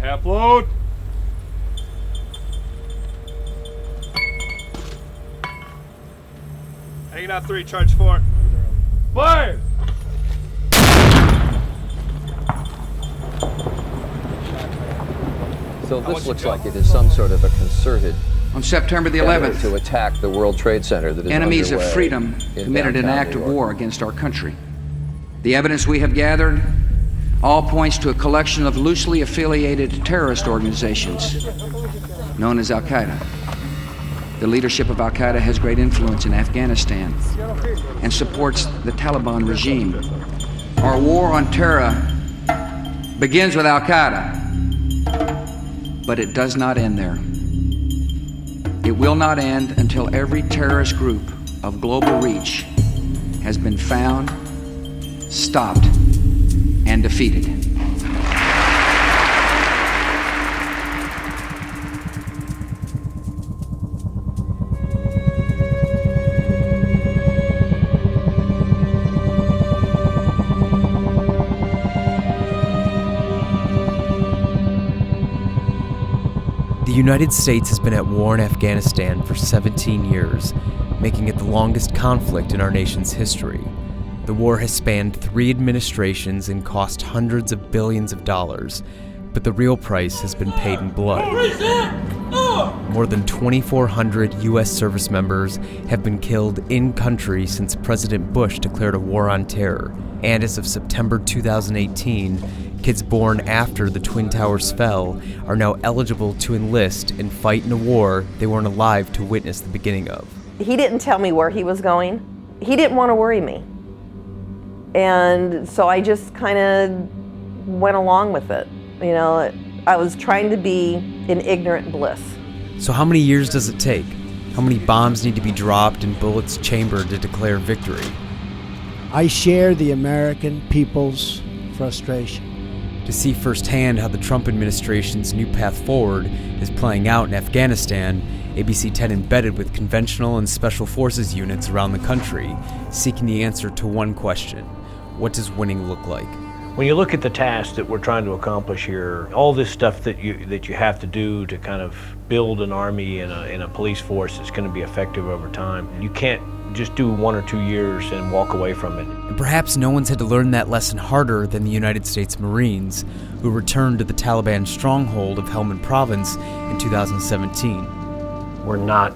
Half load. Hanging out 3, charge 4. Fire! So this looks like it is some sort of a concerted On September the 11th, to attack the World Trade Center that is enemies of underway freedom in committed an downtown act New of York. war against our country. The evidence we have gathered all points to a collection of loosely affiliated terrorist organizations known as Al-Qaeda. The leadership of Al-Qaeda has great influence in Afghanistan and supports the Taliban regime. Our war on terror begins with Al-Qaeda, but it does not end there. It will not end until every terrorist group of global reach has been found, stopped, and defeated. The United States has been at war in Afghanistan for 17 years, making it the longest conflict in our nation's history. The war has spanned 3 administrations and cost hundreds of billions of dollars, but the real price has been paid in blood. More than 2,400 U.S. service members have been killed in country since President Bush declared a war on terror, and as of September 2018, kids born after the Twin Towers fell are now eligible to enlist and fight in a war they weren't alive to witness the beginning of. He didn't tell me where he was going. He didn't want to worry me. And so I just kind of went along with it. You know, I was trying to be in ignorant bliss. So how many years does it take? How many bombs need to be dropped and bullets chambered to declare victory? I share the American people's frustration. To see firsthand how the Trump administration's new path forward is playing out in Afghanistan, ABC 10 embedded with conventional and special forces units around the country, seeking the answer to one question: what does winning look like? When you look at the task that we're trying to accomplish here, all this stuff that you have to do to kind of build an army and a police force that's going to be effective over time, you can't just do 1 or 2 years and walk away from it. And perhaps no one's had to learn that lesson harder than the United States Marines, who returned to the Taliban stronghold of Helmand province in 2017. We're not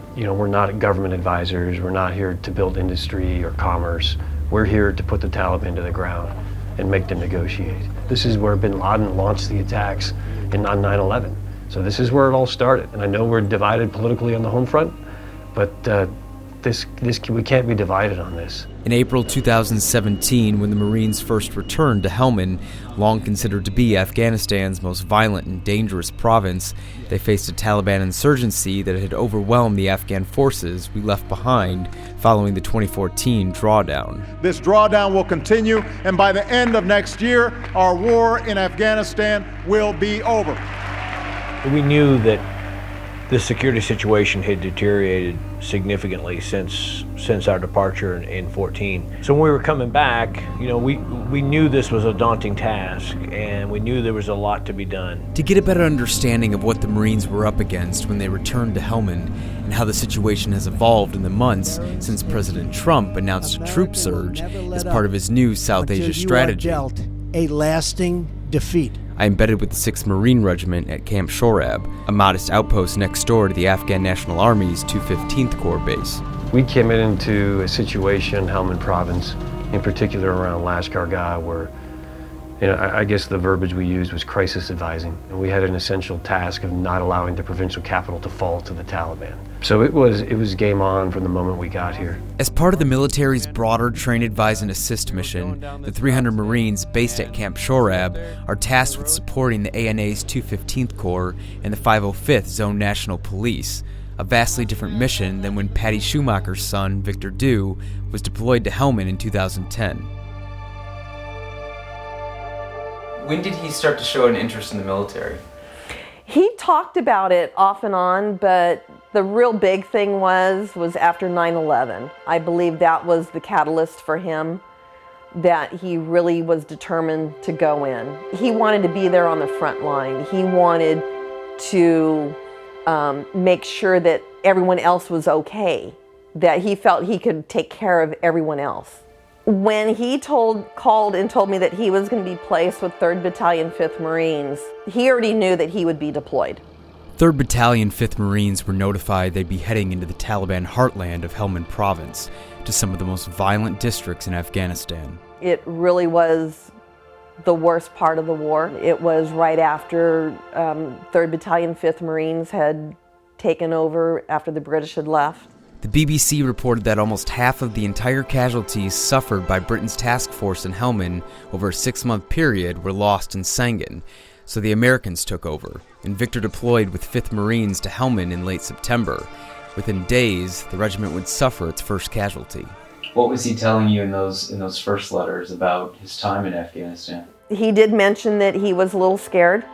government advisors. We're not here to build industry or commerce. We're here to put the Taliban to the ground and make them negotiate. This is where bin Laden launched the attacks on 9/11. So this is where it all started. And I know we're divided politically on the home front, but we can't be divided on this. In April 2017, when the Marines first returned to Helmand, long considered to be Afghanistan's most violent and dangerous province, they faced a Taliban insurgency that had overwhelmed the Afghan forces we left behind following the 2014 drawdown. This drawdown will continue, and by the end of next year, our war in Afghanistan will be over. We knew that the security situation had deteriorated significantly since our departure in 14. So when we were coming back, we knew this was a daunting task, and we knew there was a lot to be done. To get a better understanding of what the Marines were up against when they returned to Helmand and how the situation has evolved in the months since President Trump announced a troop surge as part of his new South Asia strategy, you are dealt a lasting defeat. I embedded with the 6th Marine Regiment at Camp Shorab, a modest outpost next door to the Afghan National Army's 215th Corps base. We came into a situation in Helmand province, in particular around Lashkar-Gah, where I guess the verbiage we used was crisis advising. And we had an essential task of not allowing the provincial capital to fall to the Taliban. So it was game on from the moment we got here. As part of the military's broader Train, Advise, and Assist mission, the 300 Marines based at Camp Shorab are tasked with supporting the ANA's 215th Corps and the 505th Zone National Police, a vastly different mission than when Patty Schumacher's son, Victor Dew, was deployed to Helmand in 2010. When did he start to show an interest in the military? He talked about it off and on, but the real big thing was after 9/11. I believe that was the catalyst for him that he really was determined to go in. He wanted to be there on the front line. He wanted to make sure that everyone else was okay, that he felt he could take care of everyone else. When he called and told me that he was going to be placed with 3rd Battalion, 5th Marines, he already knew that he would be deployed. 3rd Battalion, 5th Marines were notified they'd be heading into the Taliban heartland of Helmand province, to some of the most violent districts in Afghanistan. It really was the worst part of the war. It was right after 3rd Battalion, 5th Marines had taken over after the British had left. The BBC reported that almost half of the entire casualties suffered by Britain's task force in Helmand over a 6-month period were lost in Sangin, so the Americans took over, and Victor deployed with 5th Marines to Helmand in late September. Within days, the regiment would suffer its first casualty. What was he telling you in those first letters about his time in Afghanistan? He did mention that he was a little scared,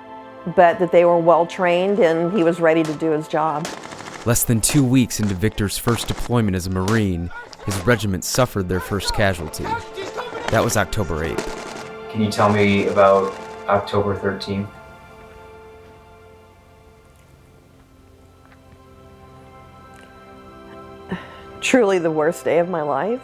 but that they were well trained and he was ready to do his job. Less than 2 weeks into Victor's first deployment as a Marine, his regiment suffered their first casualty. That was October 8th. Can you tell me about October 13th? Truly the worst day of my life.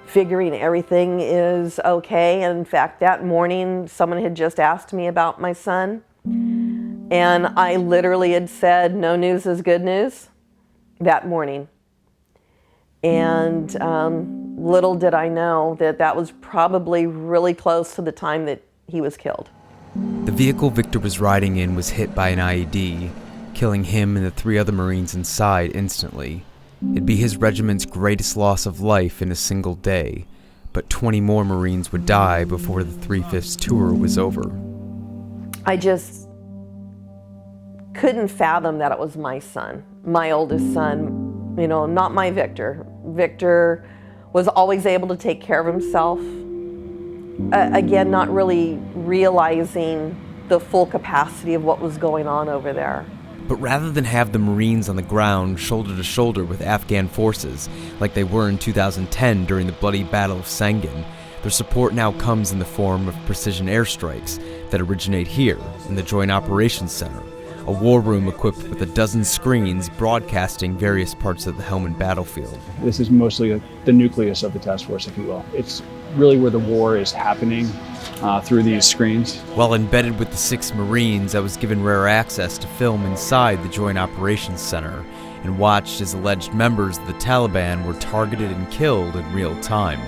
Figuring everything is okay. And in fact, that morning, someone had just asked me about my son. And I literally had said, no news is good news, that morning. And little did I know that that was probably really close to the time that he was killed. The vehicle Victor was riding in was hit by an IED, killing him and the 3 other Marines inside instantly. It'd be his regiment's greatest loss of life in a single day, but 20 more Marines would die before the 3/5 tour was over. I just couldn't fathom that it was my son, my oldest son, not my Victor. Victor was always able to take care of himself. Again, not really realizing the full capacity of what was going on over there. But rather than have the Marines on the ground shoulder to shoulder with Afghan forces, like they were in 2010 during the bloody Battle of Sangin, their support now comes in the form of precision airstrikes that originate here in the Joint Operations Center, a war room equipped with a dozen screens broadcasting various parts of the Helmand battlefield. This is mostly the nucleus of the task force, if you will. It's really where the war is happening through these screens. While embedded with the 6 Marines, I was given rare access to film inside the Joint Operations Center and watched as alleged members of the Taliban were targeted and killed in real time.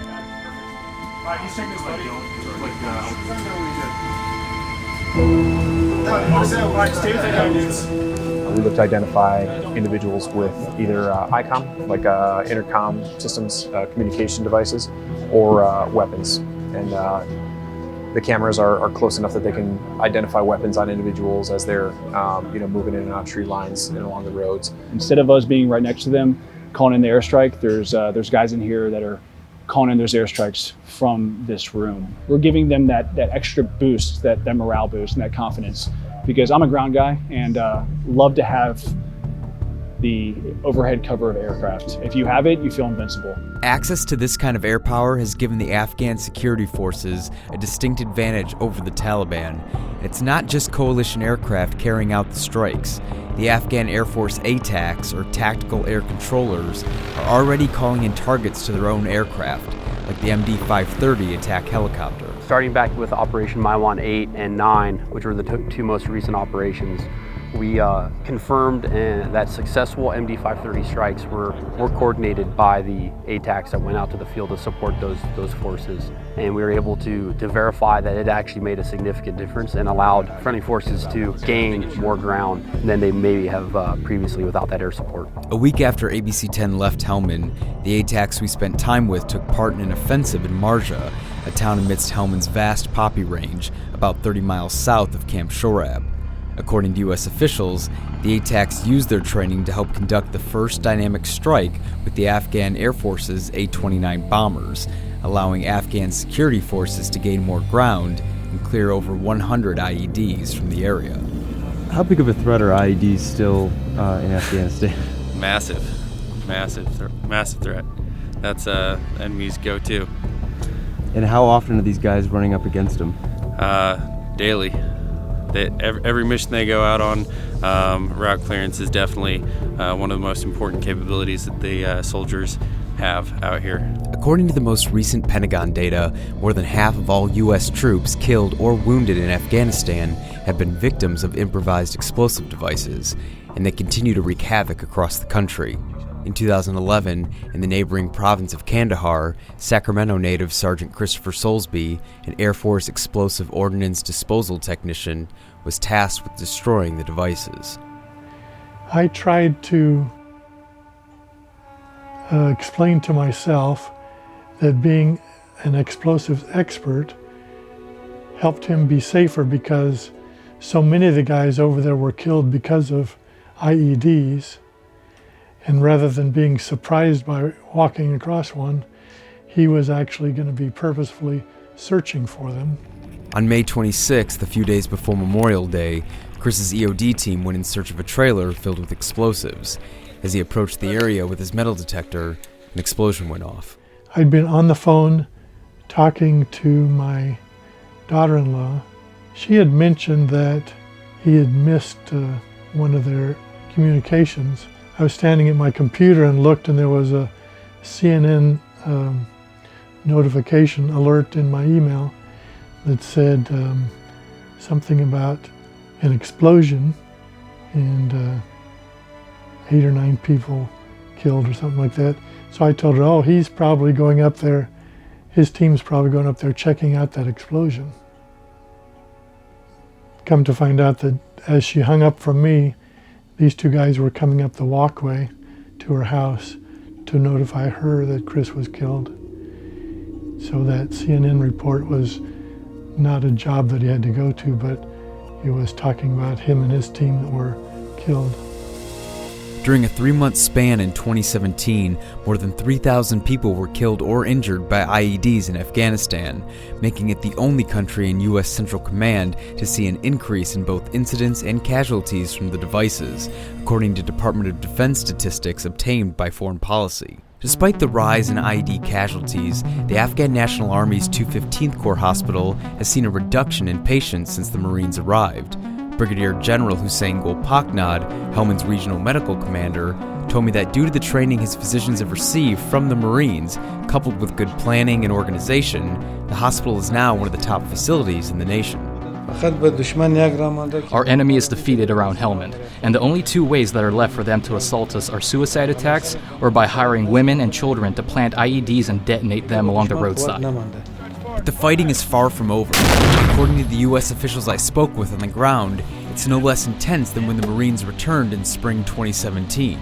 We look to identify individuals with either ICOM, like intercom systems, communication devices, or weapons. And the cameras are close enough that they can identify weapons on individuals as they're moving in and out tree lines and along the roads. Instead of us being right next to them, calling in the airstrike, there's guys in here that are calling in those airstrikes from this room. We're giving them that extra boost, that morale boost and that confidence, because I'm a ground guy and love to have the overhead cover of aircraft. If you have it, you feel invincible. Access to this kind of air power has given the Afghan security forces a distinct advantage over the Taliban. It's not just coalition aircraft carrying out the strikes. The Afghan Air Force ATACs, or Tactical Air Controllers, are already calling in targets to their own aircraft, like the MD-530 attack helicopter. Starting back with Operation Maiwan 8 and 9, which were the 2 most recent operations, we confirmed that successful MD-530 strikes were coordinated by the ATACs that went out to the field to support those forces. And we were able to verify that it actually made a significant difference and allowed friendly forces to gain more ground than they maybe have previously without that air support. A week after ABC-10 left Helmand, the ATACs we spent time with took part in an offensive in Marja, a town amidst Helmand's vast poppy range, about 30 miles south of Camp Shorab. According to U.S. officials, the ATACs used their training to help conduct the first dynamic strike with the Afghan Air Force's A-29 bombers, allowing Afghan security forces to gain more ground and clear over 100 IEDs from the area. How big of a threat are IEDs still in Afghanistan? Massive threat. That's enemy's go-to. And how often are these guys running up against them? Daily. Every mission they go out on, route clearance is definitely one of the most important capabilities that the soldiers have out here. According to the most recent Pentagon data, more than half of all U.S. troops killed or wounded in Afghanistan have been victims of improvised explosive devices, and they continue to wreak havoc across the country. In 2011, in the neighboring province of Kandahar, Sacramento native Sergeant Christopher Soulsby, an Air Force explosive ordnance disposal technician, was tasked with destroying the devices. I tried to explain to myself that being an explosives expert helped him be safer, because so many of the guys over there were killed because of IEDs. And rather than being surprised by walking across one, he was actually going to be purposefully searching for them. On May 26th, a few days before Memorial Day, Chris's EOD team went in search of a trailer filled with explosives. As he approached the area with his metal detector, an explosion went off. I'd been on the phone talking to my daughter-in-law. She had mentioned that he had missed one of their communications. I was standing at my computer and looked, and there was a CNN notification alert in my email that said something about an explosion and 8 or 9 people killed or something like that. So I told her, oh, he's probably going up there, his team's probably going up there checking out that explosion. Come to find out that as she hung up from me, these 2 guys were coming up the walkway to her house to notify her that Chris was killed. So that CNN report was not a job that he had to go to, but it was talking about him and his team that were killed. During a 3-month span in 2017, more than 3,000 people were killed or injured by IEDs in Afghanistan, making it the only country in U.S. Central Command to see an increase in both incidents and casualties from the devices, according to Department of Defense statistics obtained by Foreign Policy. Despite the rise in IED casualties, the Afghan National Army's 215th Corps Hospital has seen a reduction in patients since the Marines arrived. Brigadier General Hussein Golpaknad, Helmand's regional medical commander, told me that due to the training his physicians have received from the Marines, coupled with good planning and organization, the hospital is now one of the top facilities in the nation. Our enemy is defeated around Helmand, and the only 2 ways that are left for them to assault us are suicide attacks or by hiring women and children to plant IEDs and detonate them along the roadside. But the fighting is far from over. According to the U.S. officials I spoke with on the ground, it's no less intense than when the Marines returned in spring 2017.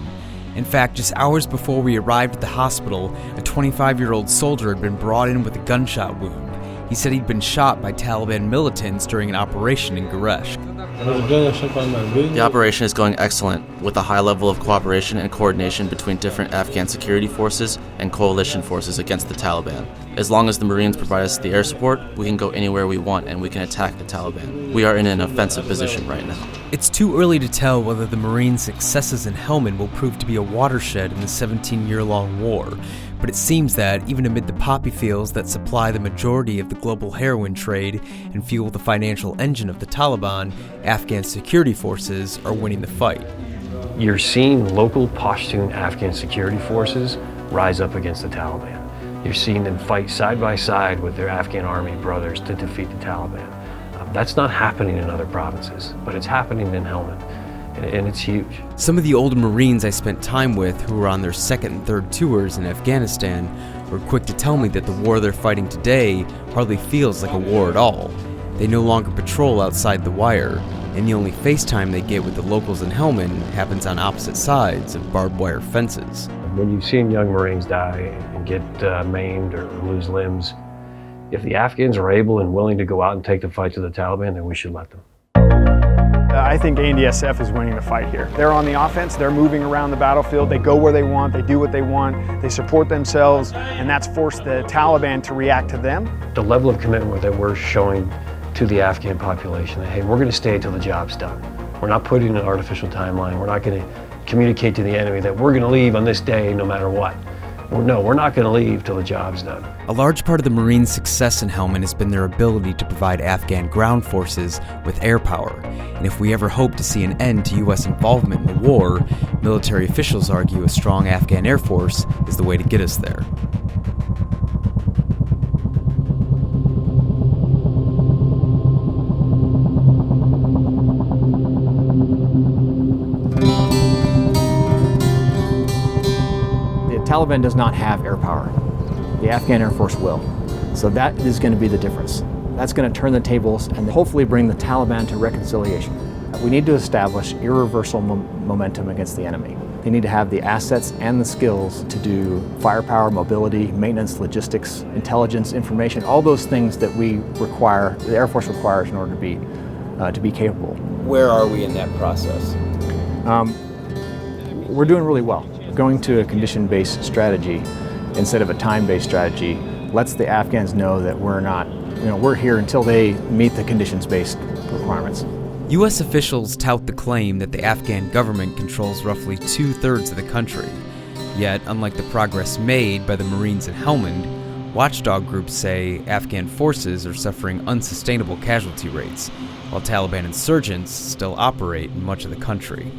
In fact, just hours before we arrived at the hospital, a 25-year-old soldier had been brought in with a gunshot wound. He said he'd been shot by Taliban militants during an operation in Guresh. The operation is going excellent, with a high level of cooperation and coordination between different Afghan security forces and coalition forces against the Taliban. As long as the Marines provide us the air support, we can go anywhere we want and we can attack the Taliban. We are in an offensive position right now. It's too early to tell whether the Marines' successes in Helmand will prove to be a watershed in the 17-year-long war, but it seems that, even amid the poppy fields that supply the majority of the global heroin trade and fuel the financial engine of the Taliban, Afghan security forces are winning the fight. You're seeing local Pashtun Afghan security forces rise up against the Taliban. You're seeing them fight side by side with their Afghan army brothers to defeat the Taliban. That's not happening in other provinces, but it's happening in Helmand, and it's huge. Some of the older Marines I spent time with who were on their 2nd and 3rd tours in Afghanistan were quick to tell me that the war they're fighting today hardly feels like a war at all. They no longer patrol outside the wire, and the only FaceTime they get with the locals in Helmand happens on opposite sides of barbed wire fences. When you've seen young Marines die and get maimed or lose limbs, if the Afghans are able and willing to go out and take the fight to the Taliban, then we should let them. I think ANDSF is winning the fight here. They're on the offense, they're moving around the battlefield, they go where they want, they do what they want, they support themselves, and that's forced the Taliban to react to them. The level of commitment that we're showing to the Afghan population, that, hey, we're going to stay until the job's done. We're not putting an artificial timeline, we're not going to communicate to the enemy that we're going to leave on this day no matter what. No, we're not going to leave till the job's done. A large part of the Marines' success in Helmand has been their ability to provide Afghan ground forces with air power. And if we ever hope to see an end to U.S. involvement in the war, military officials argue a strong Afghan Air Force is the way to get us there. The Taliban does not have air power. The Afghan Air Force will. So that is going to be the difference. That's going to turn the tables and hopefully bring the Taliban to reconciliation. We need to establish irreversible momentum against the enemy. They need to have the assets and the skills to do firepower, mobility, maintenance, logistics, intelligence, information, all those things that we require, the Air Force requires in order to be capable. Where are we in that process? We're doing really well. Going to a condition-based strategy instead of a time-based strategy lets the Afghans know that we're here until they meet the conditions-based requirements. U.S. officials tout the claim that the Afghan government controls roughly 2/3 of the country. Yet, unlike the progress made by the Marines in Helmand, watchdog groups say Afghan forces are suffering unsustainable casualty rates, while Taliban insurgents still operate in much of the country.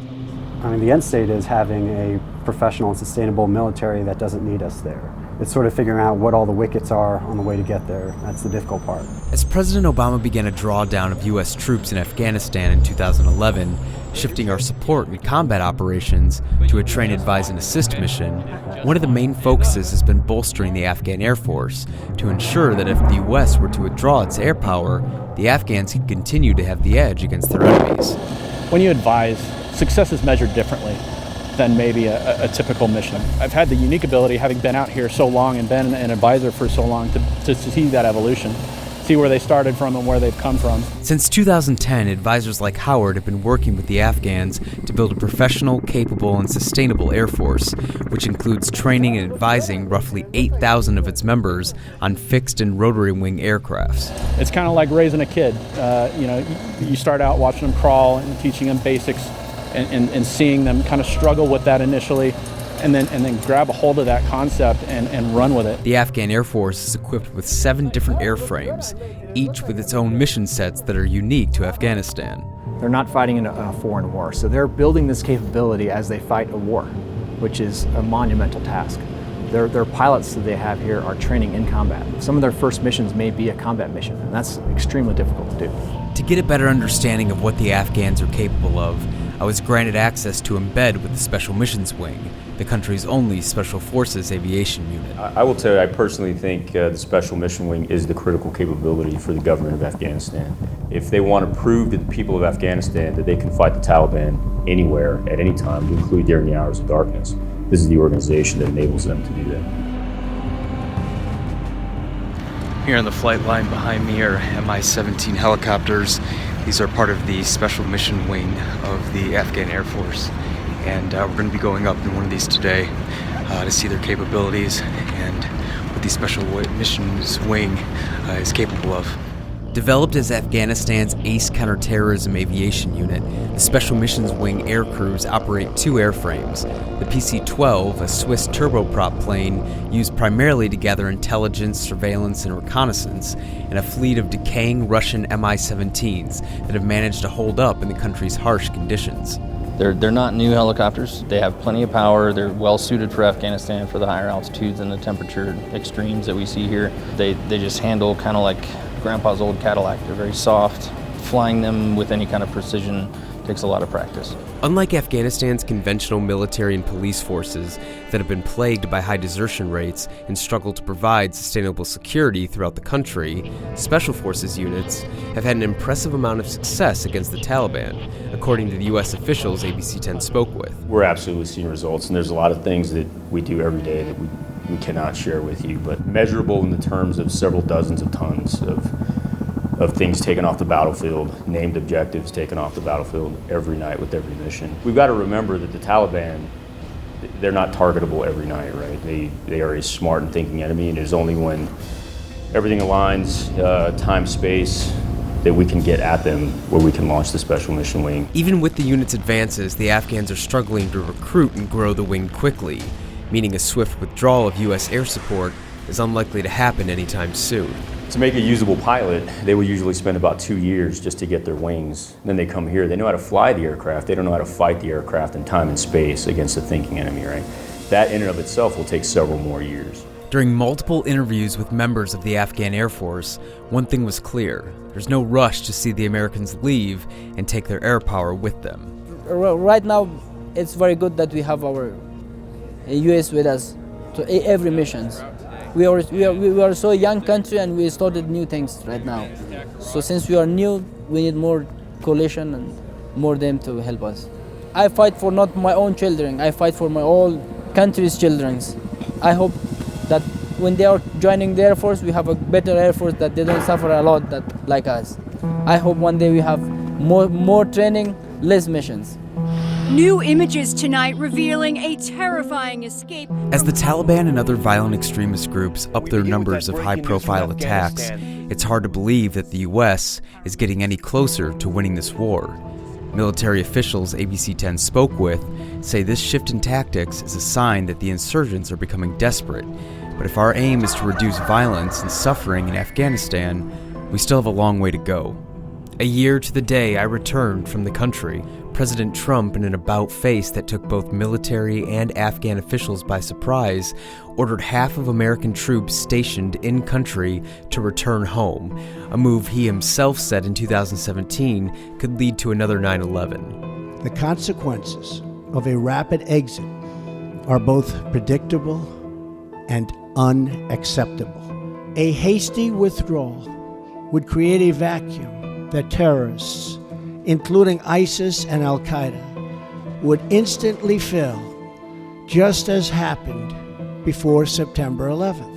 I mean, the end state is having a professional and sustainable military that doesn't need us there. It's sort of figuring out what all the wickets are on the way to get there. That's the difficult part. As President Obama began a drawdown of U.S. troops in Afghanistan in 2011, shifting our support and combat operations to a train, advise, and assist mission, one of the main focuses has been bolstering the Afghan Air Force to ensure that if the U.S. were to withdraw its air power, the Afghans could continue to have the edge against their enemies. When you advise, success is measured differently than maybe a typical mission. I've had the unique ability, having been out here so long and been an advisor for so long, to see that evolution, see where they started from and where they've come from. Since 2010, advisors like Howard have been working with the Afghans to build a professional, capable, and sustainable Air Force, which includes training and advising roughly 8,000 of its members on fixed and rotary wing aircrafts. It's kind of like raising a kid. You start out watching them crawl and teaching them basics and seeing them kind of struggle with that initially, and then grab a hold of that concept and run with it. The Afghan Air Force is equipped with 7 different airframes, each with its own mission sets that are unique to Afghanistan. They're not fighting in a foreign war, so they're building this capability as they fight a war, which is a monumental task. Their pilots that they have here are training in combat. Some of their first missions may be a combat mission, and that's extremely difficult to do. To get a better understanding of what the Afghans are capable of, I was granted access to embed with the Special Missions Wing, the country's only Special Forces aviation unit. I will tell you, I personally think the Special Mission Wing is the critical capability for the government of Afghanistan. If they want to prove to the people of Afghanistan that they can fight the Taliban anywhere, at any time, to include during the hours of darkness, this is the organization that enables them to do that. Here on the flight line behind me are Mi-17 helicopters. These are part of the Special Mission Wing of the Afghan Air Force. And we're going to be going up in one of these today to see their capabilities and what the Special Missions Wing is capable of. Developed as Afghanistan's ace counterterrorism aviation unit, the Special Missions Wing air crews operate 2 airframes. The PC-12, a Swiss turboprop plane used primarily to gather intelligence, surveillance, and reconnaissance, and a fleet of decaying Russian Mi-17s that have managed to hold up in the country's harsh conditions. They're not new helicopters. They have plenty of power. They're well suited for Afghanistan for the higher altitudes and the temperature extremes that we see here. They just handle kind of like Grandpa's old Cadillac. They're very soft. Flying them with any kind of precision takes a lot of practice. Unlike Afghanistan's conventional military and police forces that have been plagued by high desertion rates and struggle to provide sustainable security throughout the country, Special Forces units have had an impressive amount of success against the Taliban, according to the U.S. officials ABC 10 spoke with. We're absolutely seeing results, and there's a lot of things that we do every day that we cannot share with you, but measurable in the terms of several dozens of tons of things taken off the battlefield, named objectives taken off the battlefield every night with every mission. We've got to remember that the Taliban, they're not targetable every night, right? They are a smart and thinking enemy, and it is only when everything aligns, time, space, that we can get at them where we can launch the Special Mission Wing. Even with the unit's advances, the Afghans are struggling to recruit and grow the wing quickly. meaning a swift withdrawal of U.S. air support is unlikely to happen anytime soon. To make a usable pilot, they would usually spend about 2 years just to get their wings. Then they come here, they know how to fly the aircraft, they don't know how to fight the aircraft in time and space against a thinking enemy, right? That in and of itself will take several more years. During multiple interviews with members of the Afghan Air Force, one thing was clear. There's no rush to see the Americans leave and take their air power with them. Right now, it's very good that we have our US with us to every missions. We are so young country and we started new things right now. So since we are new, we need more coalition and more them to help us. I fight for not my own children, I fight for my whole country's children. I hope that when they are joining the Air Force, we have a better Air Force that they don't suffer a lot like us. I hope one day we have more training, less missions. New images tonight revealing a terrifying escape. As the Taliban and other violent extremist groups up their numbers of high-profile attacks, it's hard to believe that the U.S. is getting any closer to winning this war. Military officials ABC 10 spoke with say this shift in tactics is a sign that the insurgents are becoming desperate. But if our aim is to reduce violence and suffering in Afghanistan, we still have a long way to go. A year to the day I returned from the country, President Trump, in an about-face that took both military and Afghan officials by surprise, ordered half of American troops stationed in-country to return home, a move he himself said in 2017 could lead to another 9/11. The consequences of a rapid exit are both predictable and unacceptable. A hasty withdrawal would create a vacuum that terrorists, including ISIS and Al-Qaeda, would instantly fill, just as happened before September 11th.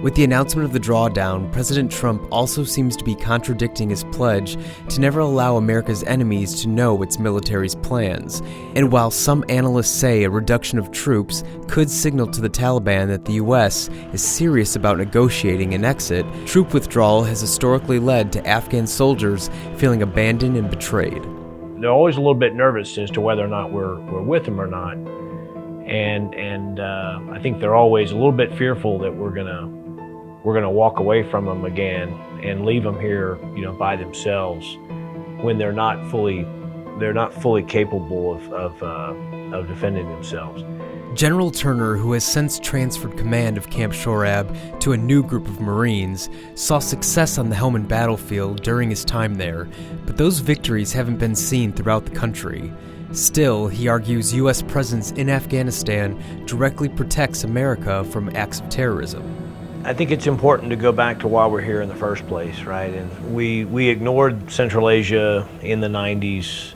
With the announcement of the drawdown, President Trump also seems to be contradicting his pledge to never allow America's enemies to know its military's plans. And while some analysts say a reduction of troops could signal to the Taliban that the U.S. is serious about negotiating an exit, troop withdrawal has historically led to Afghan soldiers feeling abandoned and betrayed. They're always a little bit nervous as to whether or not we're with them or not. And I think they're always a little bit fearful that we're gonna walk away from them again and leave them here, by themselves when they're not fully capable of defending themselves. General Turner, who has since transferred command of Camp Shorab to a new group of Marines, saw success on the Helmand battlefield during his time there, but those victories haven't been seen throughout the country. Still, he argues U.S. presence in Afghanistan directly protects America from acts of terrorism. I think it's important to go back to why we're here in the first place, right? And we ignored Central Asia in the 90s.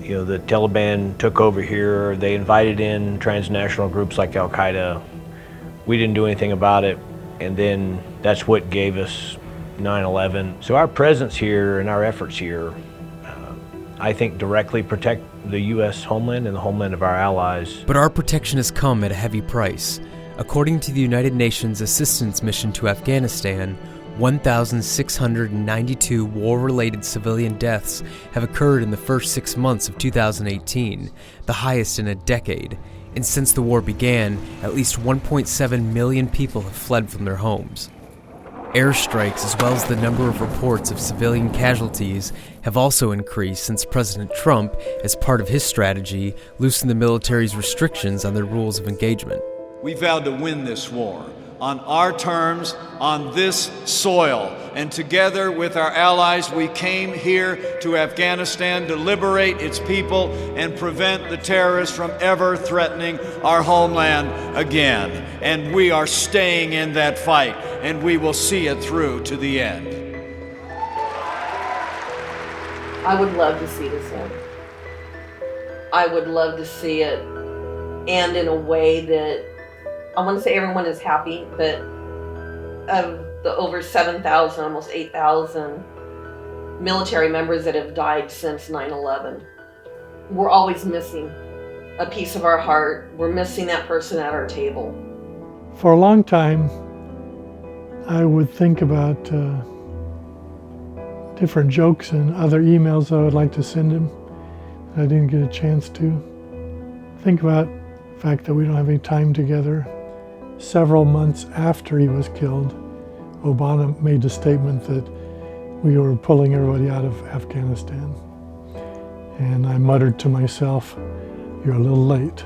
The Taliban took over here. They invited in transnational groups like Al-Qaeda. We didn't do anything about it. And then that's what gave us 9/11. So our presence here and our efforts here, I think, directly protect the U.S. homeland and the homeland of our allies. But our protection has come at a heavy price. According to the United Nations Assistance Mission to Afghanistan, 1,692 war-related civilian deaths have occurred in the first 6 months of 2018, the highest in a decade. And since the war began, at least 1.7 million people have fled from their homes. Airstrikes, as well as the number of reports of civilian casualties, have also increased since President Trump, as part of his strategy, loosened the military's restrictions on their rules of engagement. We vowed to win this war on our terms, on this soil. And together with our allies, we came here to Afghanistan to liberate its people and prevent the terrorists from ever threatening our homeland again. And we are staying in that fight, and we will see it through to the end. I would love to see this end. I would love to see it end in a way that I want to say everyone is happy, but of the over 7,000, almost 8,000 military members that have died since 9/11, we're always missing a piece of our heart. We're missing that person at our table. For a long time, I would think about different jokes and other emails I would like to send him. I didn't get a chance to. Think about the fact that we don't have any time together. Several months after he was killed, Obama made a statement that we were pulling everybody out of Afghanistan. And I muttered to myself, "You're a little late."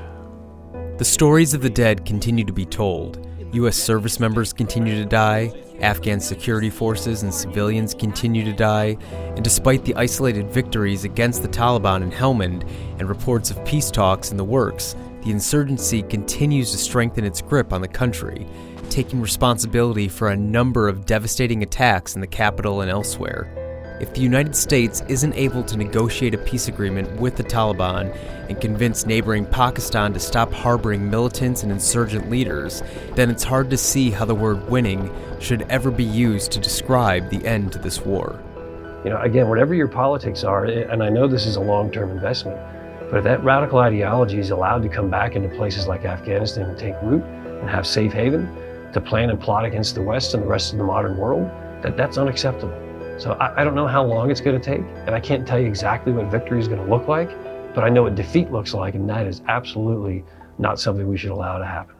The stories of the dead continue to be told. U.S. service members continue to die, Afghan security forces and civilians continue to die, and despite the isolated victories against the Taliban in Helmand and reports of peace talks in the works, the insurgency continues to strengthen its grip on the country, taking responsibility for a number of devastating attacks in the capital and elsewhere. If the United States isn't able to negotiate a peace agreement with the Taliban and convince neighboring Pakistan to stop harboring militants and insurgent leaders, then it's hard to see how the word winning should ever be used to describe the end to this war. You know, again, whatever your politics are, and I know this is a long-term investment, but if that radical ideology is allowed to come back into places like Afghanistan and take root and have safe haven to plan and plot against the West and the rest of the modern world, that's unacceptable. So I don't know how long it's going to take, and I can't tell you exactly what victory is going to look like, but I know what defeat looks like, and that is absolutely not something we should allow to happen.